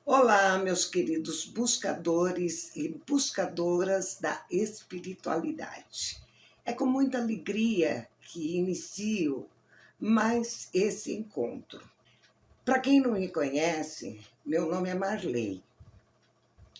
Olá, meus queridos buscadores e buscadoras da espiritualidade. É com muita alegria que inicio mais esse encontro. Para quem não me conhece, meu nome é Marley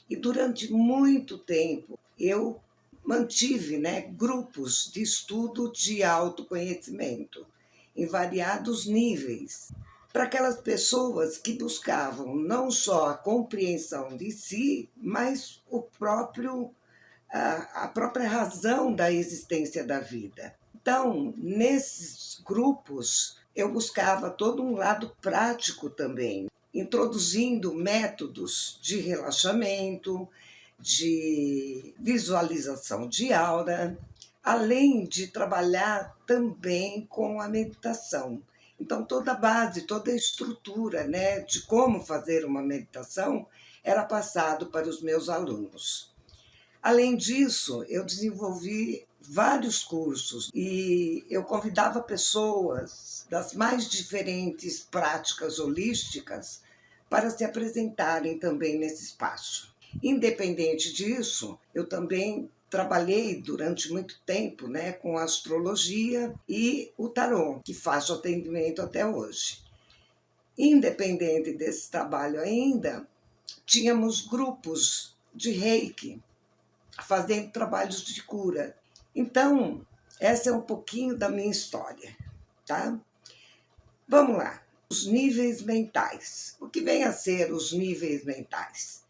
e durante muito tempo eu mantive, grupos de estudo de autoconhecimento em variados níveis, para aquelas pessoas que buscavam não só a compreensão de si, mas a própria razão da existência da vida. Então, nesses grupos, eu buscava todo um lado prático também, introduzindo métodos de relaxamento, de visualização de aura, além de trabalhar também com a meditação. Então, toda a base, toda a estrutura, de como fazer uma meditação era passado para os meus alunos. Além disso, eu desenvolvi vários cursos e eu convidava pessoas das mais diferentes práticas holísticas para se apresentarem também nesse espaço. Independente disso, eu também trabalhei durante muito tempo, com a astrologia e o tarô, que faço atendimento até hoje. Independente desse trabalho ainda, tínhamos grupos de reiki, fazendo trabalhos de cura. Então, essa é um pouquinho da minha história, tá? Vamos lá. Os níveis mentais. O que vem a ser os níveis mentais?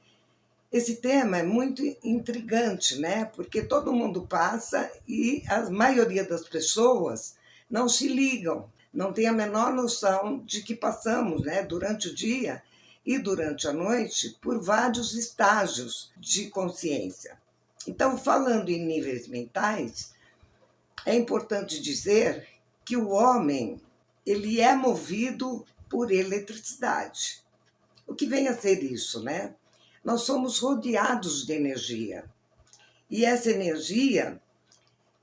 Esse tema é muito intrigante, Porque todo mundo passa e a maioria das pessoas não se ligam, não tem a menor noção de que passamos, durante o dia e durante a noite, por vários estágios de consciência. Então, falando em níveis mentais, é importante dizer que o homem, ele é movido por eletricidade. O que vem a ser isso, Nós somos rodeados de energia. E essa energia,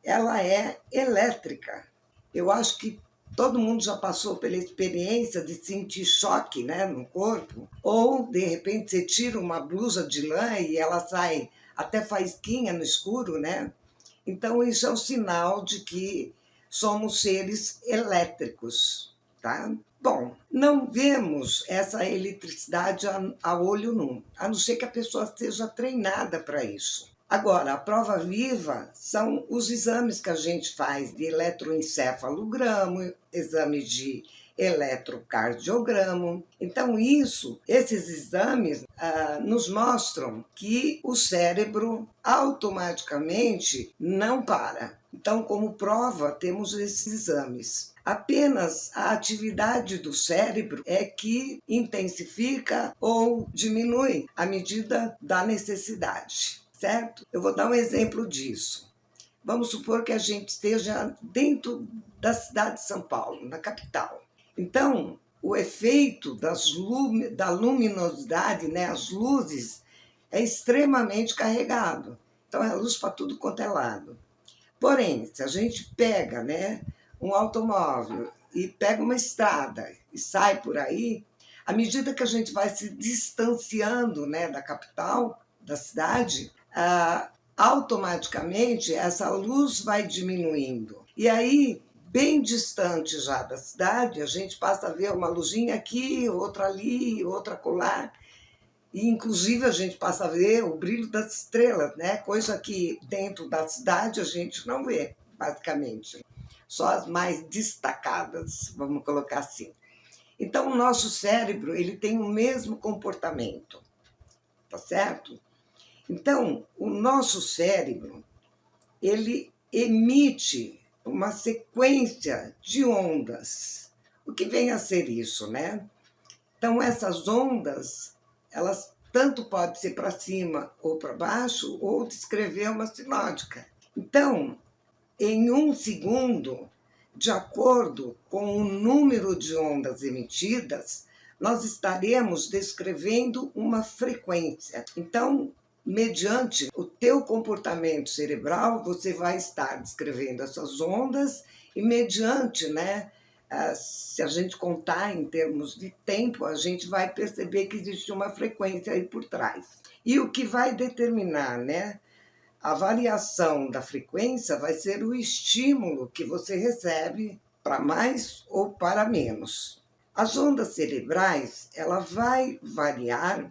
ela é elétrica. Eu acho que todo mundo já passou pela experiência de sentir choque, no corpo. Ou, de repente, você tira uma blusa de lã e ela sai até faísquinha no escuro, Então, isso é um sinal de que somos seres elétricos, tá? Bom, não vemos essa eletricidade a olho nu, a não ser que a pessoa esteja treinada para isso. Agora, a prova viva são os exames que a gente faz de eletroencefalograma, exame de eletrocardiograma. Então, esses exames nos mostram que o cérebro automaticamente não para. Então, como prova, temos esses exames. Apenas a atividade do cérebro é que intensifica ou diminui à medida da necessidade, certo? Eu vou dar um exemplo disso. Vamos supor que a gente esteja dentro da cidade de São Paulo, na capital. Então, o efeito da luminosidade, as luzes, é extremamente carregado. Então, é luz para tudo quanto é lado. Porém, se a gente pega, um automóvel e pega uma estrada e sai por aí, à medida que a gente vai se distanciando, da capital, da cidade, automaticamente essa luz vai diminuindo. E aí, bem distante já da cidade, a gente passa a ver uma luzinha aqui, outra ali, outra acolá. E, inclusive, a gente passa a ver o brilho das estrelas, Coisa que dentro da cidade a gente não vê, basicamente. Só as mais destacadas, vamos colocar assim. Então, o nosso cérebro, ele tem o mesmo comportamento, tá certo? Então, o nosso cérebro, ele emite uma sequência de ondas. O que vem a ser isso, Então, essas ondas, elas tanto podem ser para cima ou para baixo, ou descrever uma sinótica. Então, em 1 segundo, de acordo com o número de ondas emitidas, nós estaremos descrevendo uma frequência. Então, mediante o teu comportamento cerebral, você vai estar descrevendo essas ondas e mediante, Se a gente contar em termos de tempo, a gente vai perceber que existe uma frequência aí por trás. E o que vai determinar, né, a variação da frequência vai ser o estímulo que você recebe para mais ou para menos. As ondas cerebrais, ela vai variar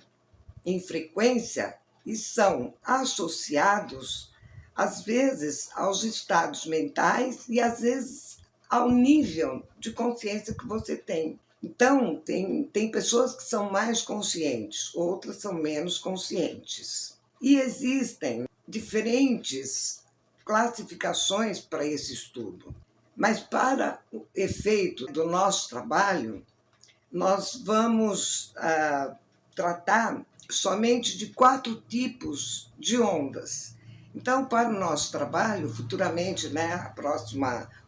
em frequência e são associados, às vezes, aos estados mentais e, às vezes, ao nível de consciência que você tem. Então, tem pessoas que são mais conscientes, outras são menos conscientes. E existem diferentes classificações para esse estudo. Mas, para o efeito do nosso trabalho, nós vamos tratar somente de 4 tipos de ondas. Então, para o nosso trabalho, futuramente, né,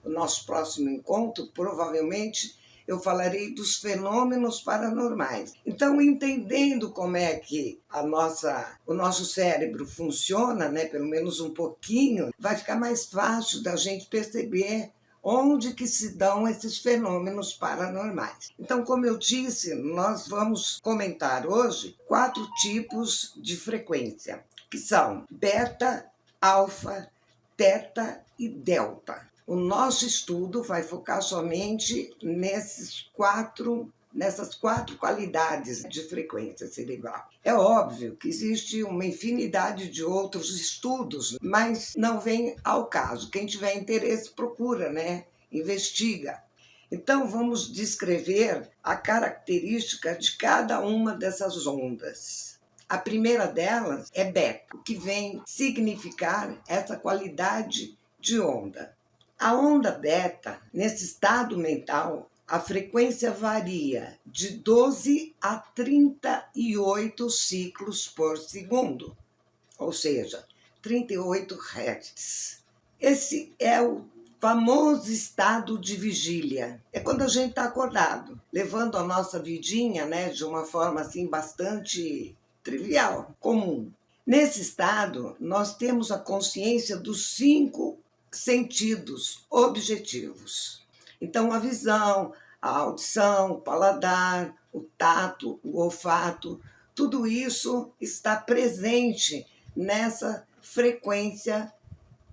o nosso próximo encontro, provavelmente eu falarei dos fenômenos paranormais. Então, entendendo como é que o nosso cérebro funciona, né, pelo menos um pouquinho, vai ficar mais fácil da gente perceber onde que se dão esses fenômenos paranormais. Então, como eu disse, nós vamos comentar hoje 4 tipos de frequência, que são beta, alfa, teta e delta. O nosso estudo vai focar somente nessas quatro qualidades de frequência cerebral. É óbvio que existe uma infinidade de outros estudos, mas não vem ao caso. Quem tiver interesse, procura, né? Investiga. Então, vamos descrever a característica de cada uma dessas ondas. A primeira delas é beta, que vem significar essa qualidade de onda. A onda beta, nesse estado mental, a frequência varia de 12 a 38 ciclos por segundo, ou seja, 38 Hz. Esse é o famoso estado de vigília. É quando a gente está acordado, levando a nossa vidinha, né, de uma forma assim bastante trivial, comum. Nesse estado, nós temos a consciência dos 5 sentidos objetivos. Então, a visão, a audição, o paladar, o tato, o olfato, tudo isso está presente nessa frequência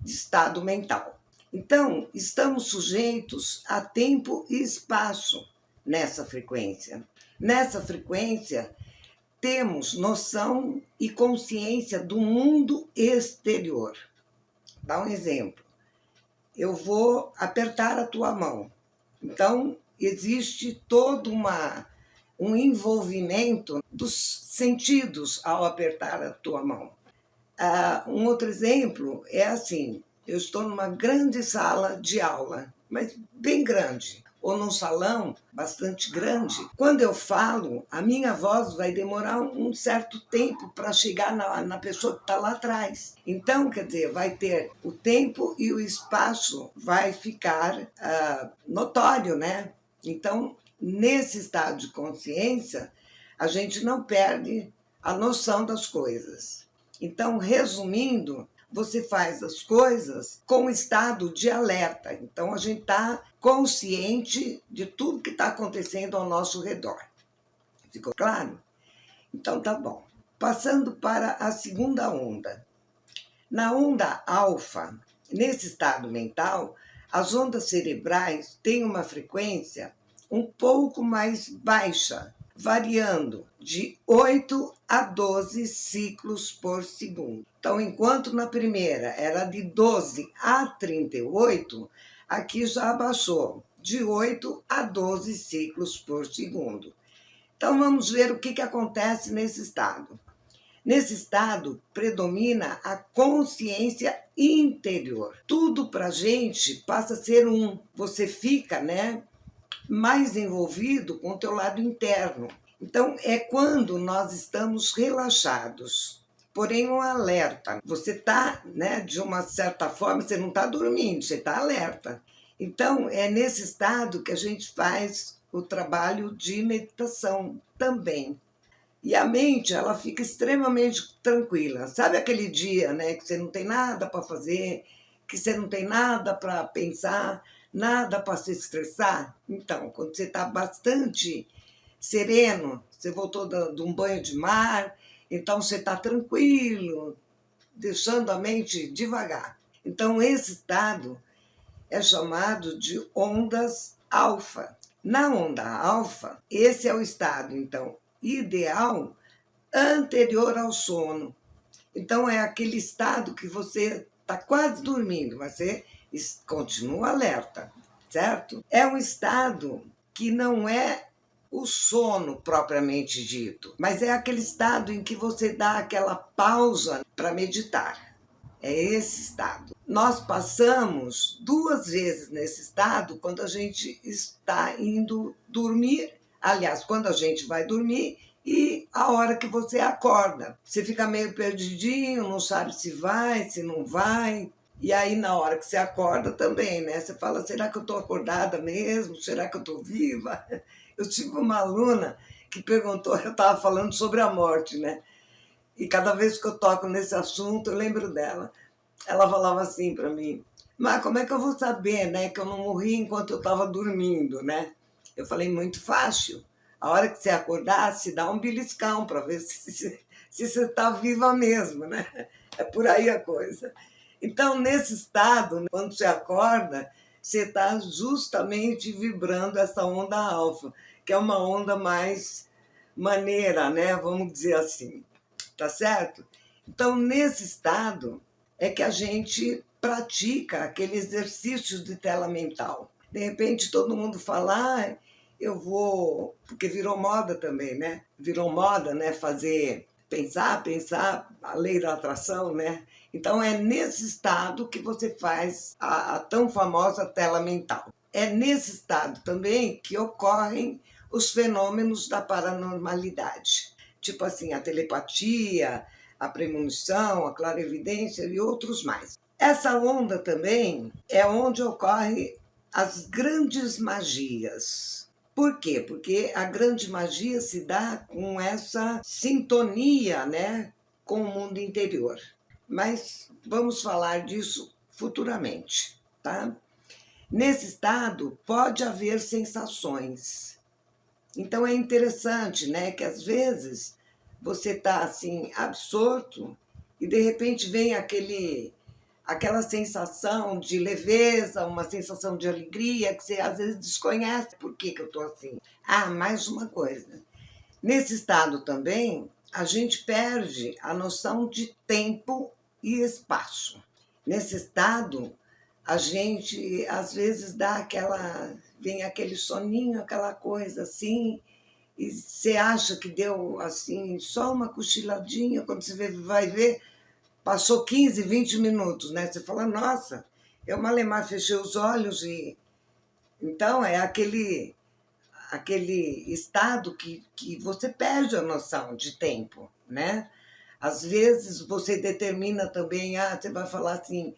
de estado mental. Então, estamos sujeitos a tempo e espaço nessa frequência. Nessa frequência, temos noção e consciência do mundo exterior. Dá um exemplo. Eu vou apertar a tua mão. Então, existe todo um envolvimento dos sentidos ao apertar a tua mão. Um outro exemplo é assim, eu estou numa grande sala de aula, mas bem grande, ou num salão bastante grande. Quando eu falo, a minha voz vai demorar um certo tempo para chegar na pessoa que está lá atrás. Então, quer dizer, vai ter o tempo e o espaço vai ficar notório, né? Então, nesse estado de consciência, a gente não perde a noção das coisas. Então, resumindo, você faz as coisas com estado de alerta. Então, a gente está consciente de tudo que está acontecendo ao nosso redor. Ficou claro? Então, tá bom. Passando para a segunda onda. Na onda alfa, nesse estado mental, as ondas cerebrais têm uma frequência um pouco mais baixa, variando de 8 a 12 ciclos por segundo. Então, enquanto na primeira era de 12 a 38, aqui já abaixou de 8 a 12 ciclos por segundo. Então, vamos ver o que acontece nesse estado. Nesse estado, predomina a consciência interior. Tudo para a gente passa a ser um. Você fica, né, mais envolvido com o teu lado interno. Então, é quando nós estamos relaxados, porém um alerta. Você está, né, de uma certa forma, você não está dormindo, você está alerta. Então, é nesse estado que a gente faz o trabalho de meditação também. E a mente, ela fica extremamente tranquila. Sabe aquele dia, né, que você não tem nada para fazer, que você não tem nada para pensar, Nada para se estressar? Então, quando você está bastante sereno, você voltou de um banho de mar, então você está tranquilo, deixando a mente devagar. Então, esse estado é chamado de ondas alfa. Na onda alfa, esse é o estado, então, ideal anterior ao sono. Então, é aquele estado que você está quase dormindo, mas você continua alerta, certo? É um estado que não é o sono propriamente dito, mas é aquele estado em que você dá aquela pausa para meditar. É esse estado. Nós passamos 2 vezes nesse estado quando a gente está indo dormir, aliás, quando a gente vai dormir e a hora que você acorda. Você fica meio perdidinho, não sabe se vai, se não vai. E aí, na hora que você acorda também, né? Você fala, será que eu estou acordada mesmo? Será que eu estou viva? Eu tive uma aluna que perguntou, eu estava falando sobre a morte, né? E cada vez que eu toco nesse assunto, eu lembro dela. Ela falava assim para mim, mas como é que eu vou saber, né, que eu não morri enquanto eu estava dormindo, né? Eu falei, muito fácil. A hora que você acordar, se dá um beliscão para ver se você está viva mesmo, né? É por aí a coisa. Então, nesse estado, quando você acorda, você está justamente vibrando essa onda alfa, que é uma onda mais maneira, né? Vamos dizer assim. Tá certo? Então, nesse estado é que a gente pratica aquele exercício de tela mental. De repente, todo mundo fala, eu vou... Porque virou moda também, né? Virou moda, né? Fazer... Pensar, a lei da atração, né? Então, é nesse estado que você faz a tão famosa tela mental. É nesse estado também que ocorrem os fenômenos da paranormalidade. Tipo assim, a telepatia, a premonição, a clarividência e outros mais. Essa onda também é onde ocorrem as grandes magias. Por quê? Porque a grande magia se dá com essa sintonia, né, com o mundo interior. Mas vamos falar disso futuramente, tá? Nesse estado pode haver sensações. Então é interessante, né, que às vezes você está assim absorto e de repente vem aquela sensação de leveza, uma sensação de alegria que você às vezes desconhece. Por que eu estou assim? Ah, mais uma coisa. Nesse estado também, a gente perde a noção de tempo e espaço. Nesse estado, a gente às vezes vem aquele soninho, aquela coisa assim, e você acha que deu assim só uma cochiladinha, quando você vai ver, passou 15, 20 minutos, né? Você fala, nossa, eu malemar fechei os olhos e... Então, é aquele estado que você perde a noção de tempo, né? Às vezes, você determina também, você vai falar assim,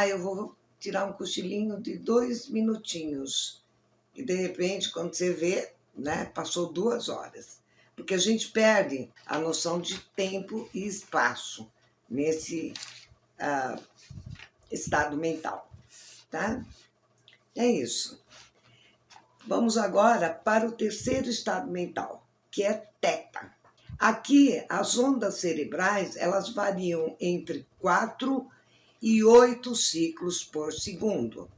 eu vou tirar um cochilinho de 2 minutinhos. E, de repente, quando você vê, né, passou 2 horas. Porque a gente perde a noção de tempo e espaço nesse estado mental, tá? É isso. Vamos agora para o terceiro estado mental, que é teta. Aqui, as ondas cerebrais, elas variam entre 4 e 8 ciclos por segundo.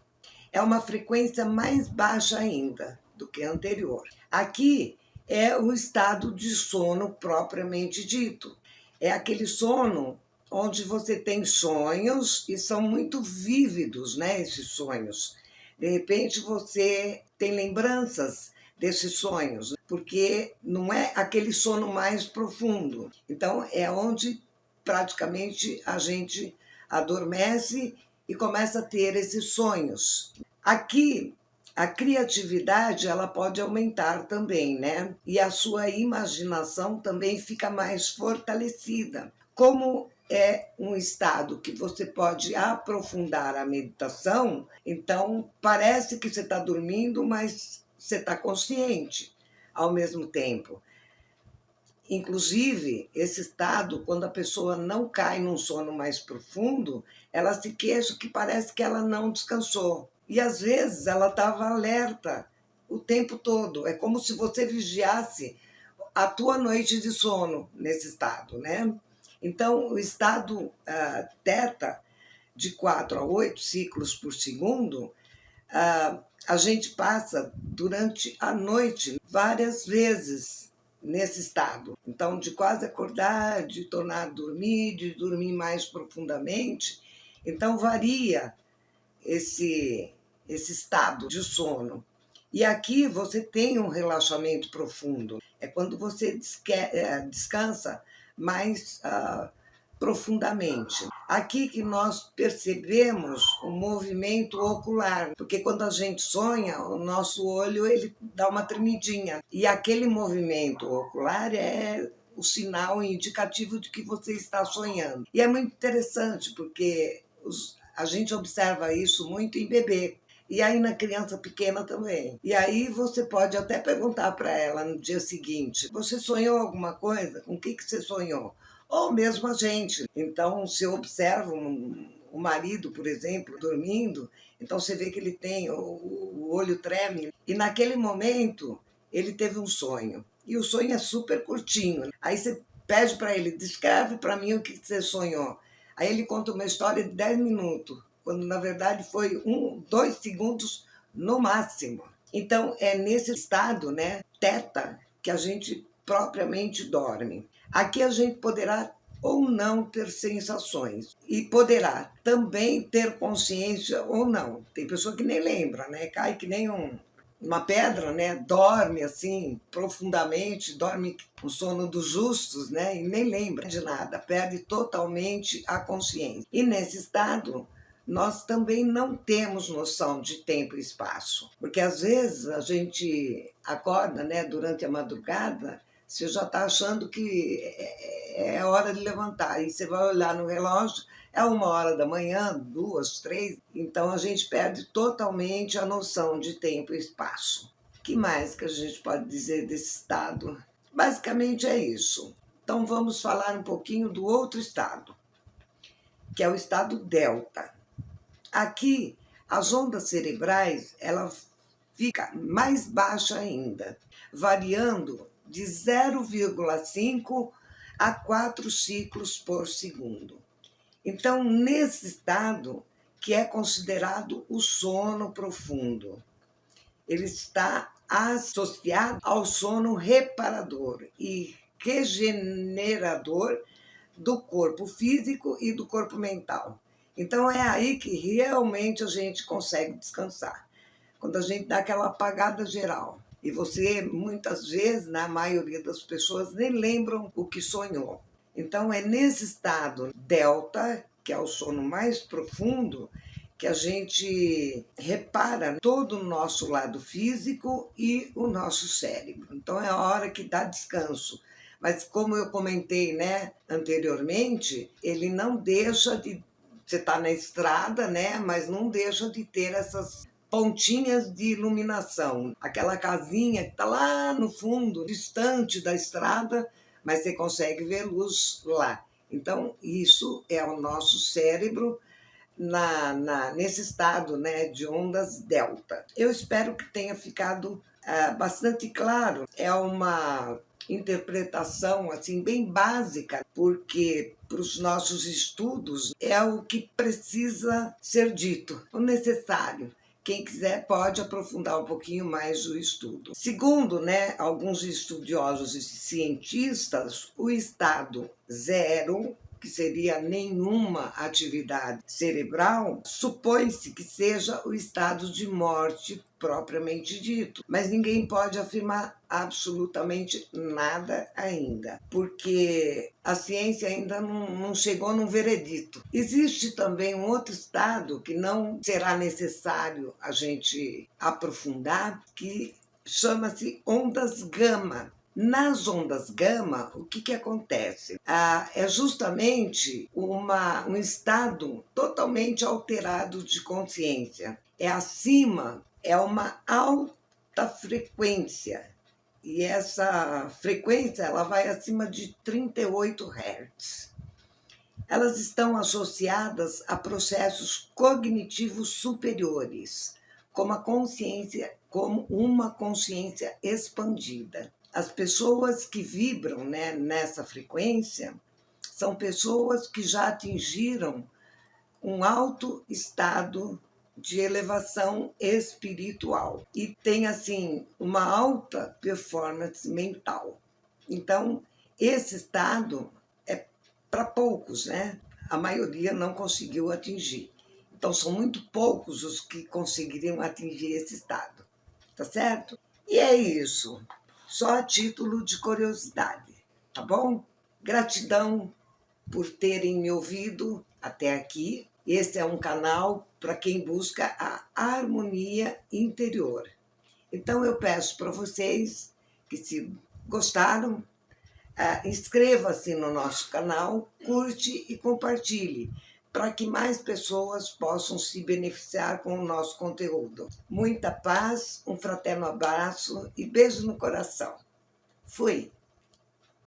É uma frequência mais baixa ainda do que a anterior. Aqui é o estado de sono propriamente dito. É aquele sono onde você tem sonhos e são muito vívidos, né, esses sonhos. De repente você tem lembranças desses sonhos, porque não é aquele sono mais profundo. Então é onde praticamente a gente adormece e começa a ter esses sonhos. Aqui a criatividade ela pode aumentar também, né? E a sua imaginação também fica mais fortalecida. Como é um estado que você pode aprofundar a meditação, então parece que você está dormindo, mas você está consciente ao mesmo tempo. Inclusive, esse estado, quando a pessoa não cai num sono mais profundo, ela se queixa que parece que ela não descansou. E às vezes ela estava alerta o tempo todo. É como se você vigiasse a tua noite de sono nesse estado, né? Então, o estado teta, de 4 a 8 ciclos por segundo, a gente passa durante a noite várias vezes nesse estado. Então, de quase acordar, de tornar a dormir, de dormir mais profundamente. Então, varia esse estado de sono. E aqui você tem um relaxamento profundo. É quando você descansa mais profundamente. Aqui que nós percebemos o movimento ocular, porque quando a gente sonha, o nosso olho ele dá uma tremidinha. E aquele movimento ocular é o sinal indicativo de que você está sonhando. E é muito interessante, porque a gente observa isso muito em bebê. E aí na criança pequena também. E aí você pode até perguntar para ela no dia seguinte: você sonhou alguma coisa? Com o que você sonhou? Ou mesmo a gente. Então, se eu observo o marido, por exemplo, dormindo, então você vê que ele tem, o olho treme. E naquele momento, ele teve um sonho. E o sonho é super curtinho. Aí você pede para ele: descreve para mim o que você sonhou. Aí ele conta uma história de 10 minutos, quando na verdade foi 2 segundos no máximo. Então é nesse estado, né, teta, que a gente propriamente dorme. Aqui a gente poderá ou não ter sensações e poderá também ter consciência ou não. Tem pessoa que nem lembra, né? Cai que nem uma pedra, né? Dorme assim profundamente, dorme o sono dos justos, né? E nem lembra de nada, perde totalmente a consciência. E nesse estado nós também não temos noção de tempo e espaço, porque às vezes a gente acorda, né, durante a madrugada, você já está achando que é hora de levantar, e você vai olhar no relógio, é 1 hora da manhã, 2, 3, então a gente perde totalmente a noção de tempo e espaço. O que mais que a gente pode dizer desse estado? Basicamente é isso. Então vamos falar um pouquinho do outro estado, que é o estado delta. Aqui, as ondas cerebrais, ela fica mais baixa ainda, variando de 0,5 a 4 ciclos por segundo. Então, nesse estado, que é considerado o sono profundo, ele está associado ao sono reparador e regenerador do corpo físico e do corpo mental. Então é aí que realmente a gente consegue descansar. Quando a gente dá aquela apagada geral. E você, muitas vezes, na maioria das pessoas, nem lembram o que sonhou. Então é nesse estado delta, que é o sono mais profundo, que a gente repara todo o nosso lado físico e o nosso cérebro. Então é a hora que dá descanso. Mas como eu comentei, né, anteriormente, ele não deixa de... Você está na estrada, né, mas não deixa de ter essas pontinhas de iluminação. Aquela casinha que está lá no fundo, distante da estrada, mas você consegue ver luz lá. Então, isso é o nosso cérebro nesse estado, né, de ondas delta. Eu espero que tenha ficado bastante claro. É uma interpretação assim bem básica, porque para os nossos estudos é o que precisa ser dito, o necessário. Quem quiser pode aprofundar um pouquinho mais o estudo. Segundo, né, alguns estudiosos e cientistas, o estado zero, que seria nenhuma atividade cerebral, supõe-se que seja o estado de morte propriamente dito. Mas ninguém pode afirmar absolutamente nada ainda, porque a ciência ainda não chegou num veredito. Existe também um outro estado que não será necessário a gente aprofundar, que chama-se ondas gama. Nas ondas gama, o que acontece? É justamente um estado totalmente alterado de consciência. É acima, é uma alta frequência. E essa frequência ela vai acima de 38 Hz. Elas estão associadas a processos cognitivos superiores, como uma consciência expandida. As pessoas que vibram, né, nessa frequência são pessoas que já atingiram um alto estado de elevação espiritual e tem assim uma alta performance mental. Então, esse estado é para poucos, né? A maioria não conseguiu atingir. Então, são muito poucos os que conseguiriam atingir esse estado, tá certo? E é isso, só a título de curiosidade, tá bom? Gratidão por terem me ouvido até aqui. Este é um canal para quem busca a harmonia interior. Então eu peço para vocês que, se gostaram, inscreva-se no nosso canal, curte e compartilhe, para que mais pessoas possam se beneficiar com o nosso conteúdo. Muita paz, um fraterno abraço e beijo no coração. Fui!